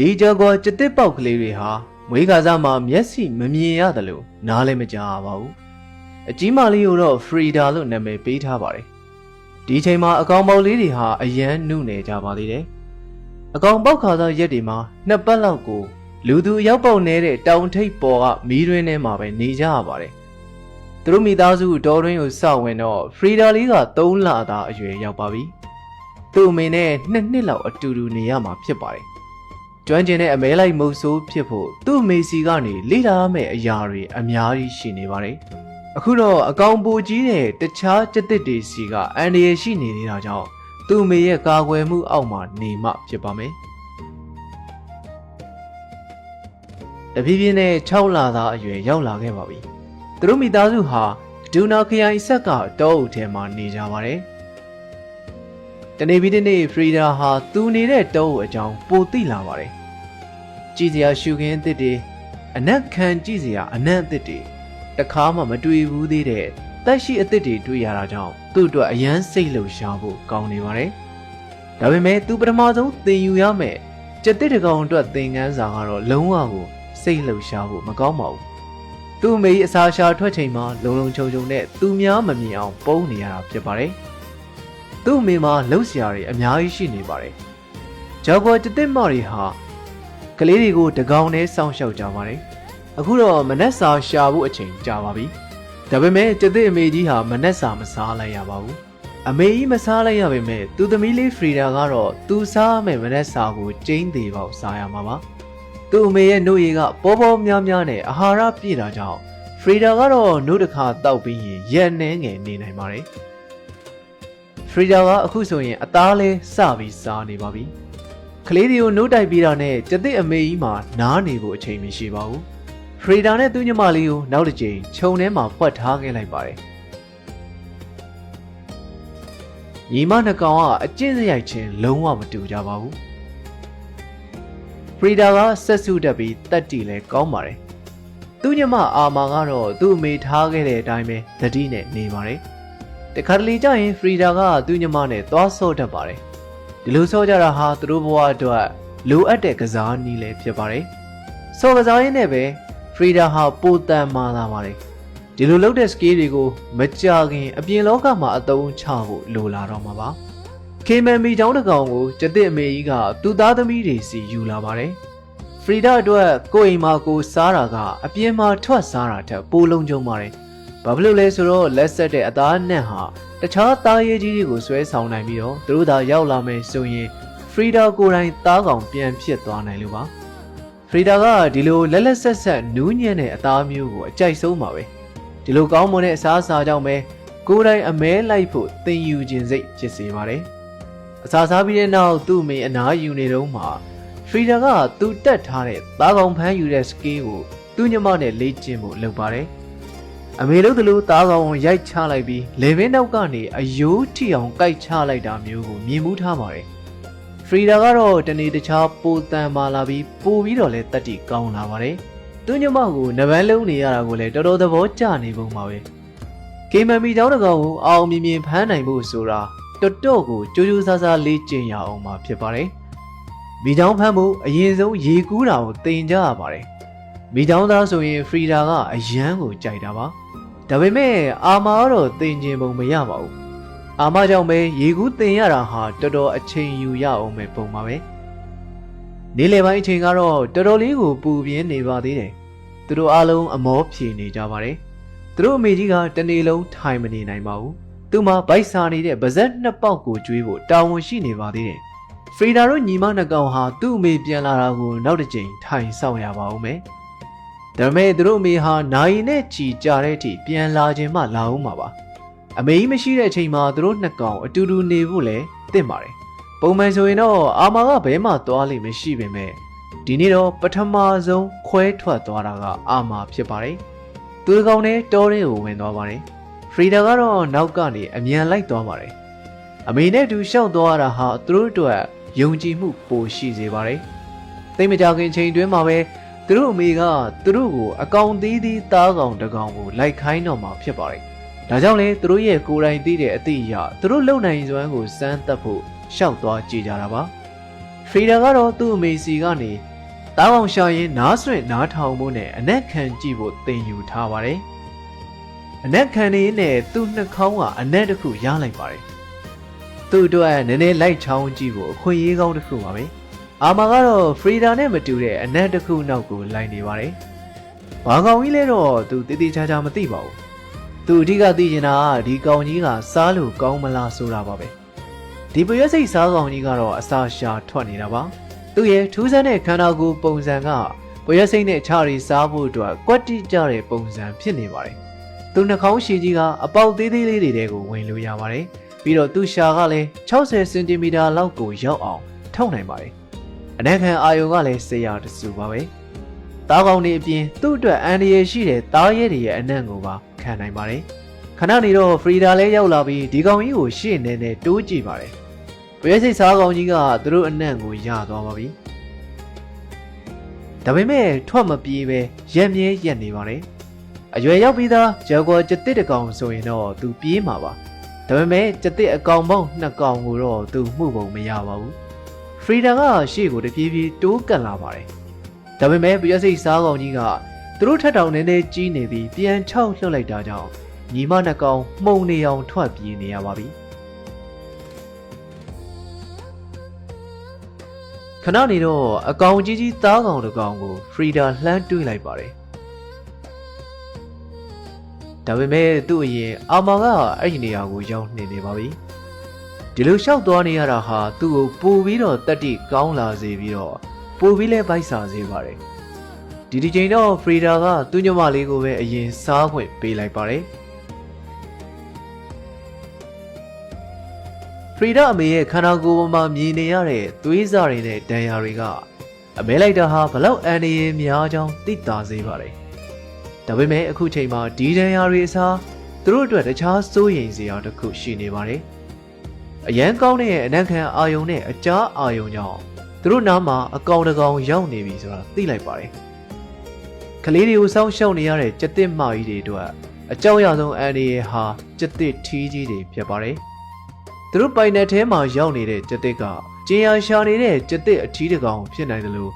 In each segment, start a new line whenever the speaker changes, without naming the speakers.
ဒီကြောကကျတစ်ပေါက်ကလေးတွေဟာမွေးခါစားမှာမျက်စိမမြင်ရတယ်လို့နားလည်းမကြားပါဘူးအကြီးမလေးကိုတော့ Frida လို့နာမည်ပေးထားပါတယ်ဒီချိန်မှာအကောင်ပေါက်လေးတွေဟာအရန်နုနေကြပါသေးတယ်အကောင်ပေါက်ခါစားရက်တွေမှာနှစ်ပတ်လောက်ကိုလူသူအရောက်ပေါက်နေတဲ့တောင်ထိပ်ပေါ်ကမီးရင်းထဲမှာပဲနေကြရပါတယ်သူတို့မိသားစုတော်တွင်းကိုစောင့်ဝင်တော့ Frida လေးက3လသားအရွယ်ရောက်ပါပြီသူ့အမေနဲ့2နှစ်လောက်အတူတူနေရမှာဖြစ်ပါတယ်ကျွမ်းကျင်တဲ့အမဲလိုက်မုတ်ဆိုးဖြစ်ဖို့သူ့မေစီကနေလေ့လာရမယ့်အရာတွေအများကြီးရှိနေပါတယ်အခုတော့အကောင်ပူကြီးတဲ့တခြားကျက်တစ်တွေစီကအန်ဒီရရှိနေနေတာကြောင့်သူ့မေရဲ့ကာကွယ်မှုအောက်မှာနေမှဖြစ်ပါမယ်တဖြည်းဖြည်းနဲ့6လသားအရွယ်ရောက်လာခဲ့ပါပြီသူတို့မိသားစုဟာဒူနာခရိုင်ဆက်ကတောအုပ်ထဲမှာနေကြပါတယ်တနေ့ပြီးတနေ့ Frida ဟာသူနေတဲ့တောအုပ်အကြောင်းပိုသိလာပါတယ်ကြည်စရာရှုခင်းအသစ်တွေအနက်ခံကြည့်စရာအနက်အသစ်တွေတခါမှမတွေ့ဘူးသေးတဲ့တက်ရှိအသစ်တွေတွေ့ရတာကြောင့်သူ့အတွက်အယမ်းစိတ်လှုပ်ရှားဖို့ကောင်းနေပါတယ်ဒါပေမဲ့သူပထမဆုံးသင်ယူရမယ့်ကျက်တစ်တကောင်အတွက်သင်ခန်းစာကတော့လုံးဝကိုစိတ်လှုပ်ရှားဖို့မကောင်းပါဘူးသူ့အမေအစာရှာထွက်ချိန်မှာလုံလုံချုံချုံနဲ့သူများမမြင်အောင်ပုံနေရတာဖြစ်ပါတယ်သူ့အမေမှာလှုပ်ရှားတွေအများကြီးရှိနေပါတယ်ဂျော်ကွာကျက်တစ်မတွေဟာကလေးတွေကိုတကောင်နဲ့စောင့်ရှောက်ကြပါတယ်အခုတော့မနက်စာရှာဖို့အချိန်ကြာပါပြီဒါပေမဲ့ကျက်တစ်အမေကြီးဟာမနက်စာမစားလိုက်ရပါဘူးအမေကြီးမစားလိုက်ရပေမဲ့သူသမီးလေး Frida ကတော့သူစားမယ်မနက်စာကိုကျင်းသေးပေါက်စားရမှာပါသူ့အမေရဲ့နှုတ်ရည်ကပေါ်ပေါ်များများနဲ့အာဟာရပြည့်တာကြောင့် Frida ကတော့နှုတ်တစ်ခါတောက်ပြီးရင်ရက်နှဲငယ်နေနိုင်ပါတယ် Frida ကအခုဆိုရင်အသားလဲစပြီးစားနေပါပြီကလေးတွေကိုနှုတ်တိုက်ပြီးတာနဲ့ကျက်တစ်အမေကြီးမှာနားနေဖို့အချိန်မရှိပါဘူး Frida နဲ့သူ့ညီမလေးကိုနောက်တစ်ကြိမ်ခြုံထဲမှာဖွက်ထားခဲ့လိုက်ပါတယ်ညီမနှစ်ကောင်ကအကျင့်စရိုက်ချင်းလုံးဝမတူကြပါဘူးFrida ကဆက်စုတက်ပြီးတက်တီလဲကောင်းပါတယ်သူ့ညီမအာမာကတော့သူ့အမေထားခဲ့တဲ့အတိုင်းပဲသတိနဲ့နေပါတယ်တခါတလေကျရင် Frida ကသူ့ညီမနဲ့သွားဆော့တတ်ပါတယ်ဒီလိုဆော့ကြတာဟာသူတို့ဘဝအတွက်လိုအပ်တဲ့ကစားနည်းလည်းဖြစ်ပါတယ်ဆော့ကစားရင်းနဲ့ပဲ Frida ဟာပိုတန်မာလာပါတယ်ဒီလိုလုပ်တဲ့ skill တွေကိုမကြခင်အပြင်လောကမှာအသုံးချဖို့လိုလာတော့မှာပါခေမန်မီချောင်းတစ်ကောင်ကိုကျက်တစ်အမေကြီးကသူ့သားသမီးတွေစီယူလာပါတယ်ဖရီဒါအတွက်ကိုယ့်အိမ်မှာကိုစားတာကအပြင်မှာထွက်စားတာထက်ပိုလုံးကျုံပါတယ်ဘာဖြစ်လို့လဲဆိုတော့လက်ဆက်တဲ့အသားအနက်ဟာတခြားသားရဲကြီးတွေကိုဆွဲဆောင်နိုင်ပြီးတော့သူတို့သာရောက်လာမယ်ဆိုရင်ဖရီဒါကိုယ်တိုင်သားကောင်ပြန်ဖြစ်သွားနိုင်လို့ပါဖရီဒါကဒီလိုလက်လက်ဆက်ဆက်နူးညံ့တဲ့အသားမျိုးကိုအကြိုက်ဆုံးပါပဲဒီလိုကောင်းမွန်တဲ့အစားအစာကြောင့်ပဲကိုယ်တိုင်အမဲလိုက်ဖို့သင်ယူခြင်းစိတ်ဖြစ်စေပါတယ်အစာစားပြီးတဲ့နောက်သူ့အမေအနားယူနေတော့မှဖရီဒါကသူတက်ထားတဲ့သားကောင်ဖမ်းယူတဲ့ skill ကိုသူ့ညီမနဲ့လေ့ကျင့်ဖို့လုပ်ပါတယ်အမေလို့တလူသားကောင်ကိုရိုက်ချလိုက်ပြီးလေဘင်းနောက်ကနေအယိုးထီအောင်ကိုက်ချလိုက်တာမျိုးကိုမြင်မှုထားပါတယ်ဖရီဒါကတော့တနေ့တခြားပိုတန်မာလာပြီးပိုပြီးတော့လဲတက်တီကောင်းလာပါတယ်သူ့ညီမကိုနဗန်းလုံးနေရတာကိုလည်းတော်တော်သဘောကျနေပုံပါပဲကေမန်မီเจ้าတကောင်ကိုအောင်မြင်မြင်ဖမ်းနိုင်ဖို့ဆိုတာတော်တော်ကိုကြိုးကြိုးစားစားလေ့ကျင့်ရအောင်မှာဖြစ်ပါတယ်မိချောင်းဖမ်းဖို့အရင်ဆုံးရေကူးတာကိုသင်ကြရပါတယ်မိချောင်းသားဆိုရင် Frida ကအရန်ကိုကြိုက်တာပါဒါပေမဲ့အာမာကတော့သင်ကျင်ပုံမရပါဘူးအာမာကြောင့်ပဲရေကူးသင်ရတာဟာတော်တော်အချိန်ယူရအောင်ပဲပုံပါပဲနေ့လယ်ပိုင်းအချိန်ကတော့တော်တော်လေးကိုပူပြင်းနေပါသေးတယ်သူတို့အားလုံးအမောဖြေနေကြပါတယ်သူတို့အမေကြီးကတနေ့လုံးထိုင်မနေနိုင်ပါဘူးသူမှဗိုက်စာနေတဲ့ဗဇက်နှစ်ပေါက်ကိုကျွေးဖို့တာဝန်ရှိနေပါသေးတယ်ဖရီဒါတို့ညီမနှစ်ကောင်ဟာသူ့အမေပြန်လာတာကိုနောက်တစ်ကြိမ်ထိုင်ဆောင်ရပါဦးမယ်ဒါပေမဲ့သူတို့အမေဟာနိုင်နဲ့ချီကြတဲ့အထိပြန်လာခြင်းမှလာဦးမှာပါအမေကြီးမရှိတဲ့အချိန်မှာသူတို့နှစ်ကောင်အတူတူနေဖို့လည်းသင့်ပါတယ်ပုံမှန်ဆိုရင်တော့အာမာကဘဲမှသွားလိမ့်မရှိပေမဲ့ဒီနေ့တော့ပထမဆုံးခွဲထွက်သွားတာကအာမာဖြစ်ပါတယ်သူတကောင်နဲ့တောထဲကိုဝင်သွားပါတယ်ဖရီဒါကတော့နောက်ကနေအမြန်လိုက်သွားပါတယ်အမေနဲ့တူရှောက်သွားတာဟာသူတို့အတွက်ယုံကြည်မှုပိုရှိစေပါတယ်သိမကြခင်ချိန်တွင်းမှာပဲသူတို့အမေကသူတို့ကိုအကောင်သေးသေးသားကောင်တကောင်ကိုလိုက်ခိုင်းတော့မှာဖြစ်ပါတယ်ဒါကြောင့်လေသူတို့ရဲ့ကိုယ်တိုင်သိတဲ့အသည့်အရာသူတို့လုံနိုင်စွမ်းကိုစမ်းသပ်ဖို့ရှောက်သွားကြည့်ကြတာပါဖ ဖရီဒါကတော့သူ့အမေစီကနေတားကောင်ရှာရင်နားဆွင့်နားထောင်ဖို့နဲ့အနက်ခံကြည့်ဖို့သင်ယူထားပါတယ်။အနက်ခံနေနဲ့သူ့နှာခေါင်းကအနက်တစ်ခုရလိုက်ပါတယ်။သူ့အတွက်နည်းနည်းလိုက်ချောင်းကြည့်ဖို့အခွင့်အရေးကောင်းတစ်ခုပါပဲ။အာမာကတော့ဖရီဒါနဲ့မတူတဲ့အနက်တစ်ခုနောက်ကိုလိုက်နေပါတယ်။ဘာကောင်ကြီးလဲတော့သူတည်တည်ချာချာမသိပါဘူး။သူအဓိကသိချင်တာကဒီကောင်ကြီးကစားလို့ကောင်းမလားဆိုတာပါပဲ။ဒီပရွက်စိတ်စားကောင်ကြီးကတော့အစာရှာထွက်နေတာပါ။သူ့ရဲ့ထူးဆန်းတဲ့ခန္ဓာကိုယ်ပုံစံကပရွက်စိတ်နဲ့ခြာရီစားဖို့အတွက်ကွက်တိကျတဲ့ပုံစံဖြစ်နေပါတယ်။သူနှာခေါင်းရှည်ကြီးကအပေါက်သေးသေးလေးတွေကိုဝင်လို့ရပါတယ်။ပြီးတော့သူ့ရှာကလည်း60စင်တီမီတာလောက်ကိုရောက်အောင်ထုတ်နိုင်ပါတယ်။အနက်ခံအာယုံကလည်းဆရာတဆူပါပဲ။သားကောင်တွေအပြင်သူ့အတွက်အန်ဒီရရှိတဲ့သားရဲတွေရဲ့အနံ့ကိုပါခံနိုင်ပါတယ်။ခဏနေတော့ဖရီဒါလည်းရောက်လာပြီးဒီကောင်ကြီးကိုရှေ့နေနဲ့တိုးကြည့်ပါတယ်။ပရွက်စိတ်စားကောင်ကြီးကသူတို့အနံ့ကိုရသွားပါပြီ။ဒါပေမဲ့ထွက်မပြေးပဲရက်မြဲရက်နေပါတယ်။အရွယ်ရောက်ပြီးသားဂျာဂွာကျတစ်တကောင်ဆိုရင်တော့သူပြေးမှာပါ။ဒါပေမဲ့ကျတစ်အကောင်ပေါင်း2ကောင်ကိုတော့သူမှုပုံမရပါဘူး။ဖရီဒါကရှေ့ကိုတပြေးပြေးတိုးကပ်လာပါတယ်။ဒါပေမဲ့ပရွက်စိတ်စားကောင်ကြီးကသူတို့ထက်တောင်နည်းနည်းကြီးနေပြီးပြန်ချောက်လှုပ်လိုက်တာကြောင့်ညီမ2ကောင်မှုန်နေအောင်ထွက်ပြေးနေရပါပြီ။ခဏနေတော့အကောင်ကြီးကြီးသားကောင်တစ်ကောင်ကိုဖရီဒါလှမ်းတွေးလိုက်ပါတယ်။ဒါပေမဲ့သူ့အရင်အာမာကအဲ့ဒီနေရာကိုရောက်နေပါပြီ။ဒီလိုလျှောက်သွားနေရတာဟာသူ့ကိုပိုပြီးတော့တတိကောင်းလာစေပြီးတော့ပိုပြီးလဲဗိုက်စာစေပါတယ်။ဒီချိန်တော့ဖရီဒါကသူ့ညမလေးကိုပဲအရင်စားခွင့်ပေးလိုက်ပါတယ်။ဖရီဒါအမေရဲ့ခန္ဓာကိုယ်ပေါ်မှာမြင်နေရတဲ့သွေးစာတွေနဲ့ဒဏ်ရာတွေကအမဲလိုက်တာဟာဘလောက်အန်ဒီရင်များကြောင်းသိသာစေပါတယ်။ဒါပေမဲ့အခုချိန်မှာဒီဒဏ်ရာတွေအစားသူတို့အတွက်တခြားစိုးရိမ်စရာတစ်ခုရှိနေပါတယ်။အရန်ကောင်းတဲ့အနက်ခံအာယုံနဲ့အကြားအာယုံကြောင့်သူတို့နားမှာအကောင်တကောင်ရောက်နေပြီဆိုတာသိလိုက်ပါတယ်။ကလေးတွေကိုစောင့်ရှောက်နေရတဲ့ကျတစ်မကြီးတွေအတွက်အကြောက်ရဆုံးအန်ဒီရင်ဟာကျတစ်ထီးကြီးတွေဖြစ်ပါတယ်။သူတို့ပိုင်နယ်ထဲမှာရောက်နေတဲ့ကျတစ်ကကျင်ရရှာနေတဲ့ကျတစ်အထီးတကောင်ဖြစ်နိုင်တယ်လို့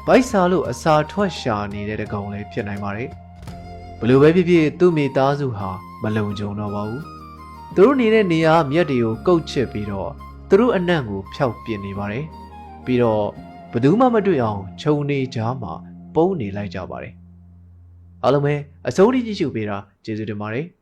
ဗိုက်စာလို့အစာထွက်ရှာနေတဲ့တကောင်လည်းဖြစ်နိုင်ပါတယ်။ဘလို့ပဲဖြစ်ဖြစ်သူ့မိသားစုဟာမလုံခြုံတော့ပါဘူး။သူတို့နေတဲ့နေရာမြက်တွေကိုကုတ်ချစ်ပြီးတော့သူတို့အနံ့ကိုဖျောက်ပစ်နေပါတယ်။ပြီးတော့ဘယ်သူမှမတွေ့အောင်ခြုံနေကြမှာပုံနေလိုက်ကြပါတယ်။အားလုံးပဲအစိုးရကြည့်ရှုပေးတာကျေးဇူးတင်ပါတယ်။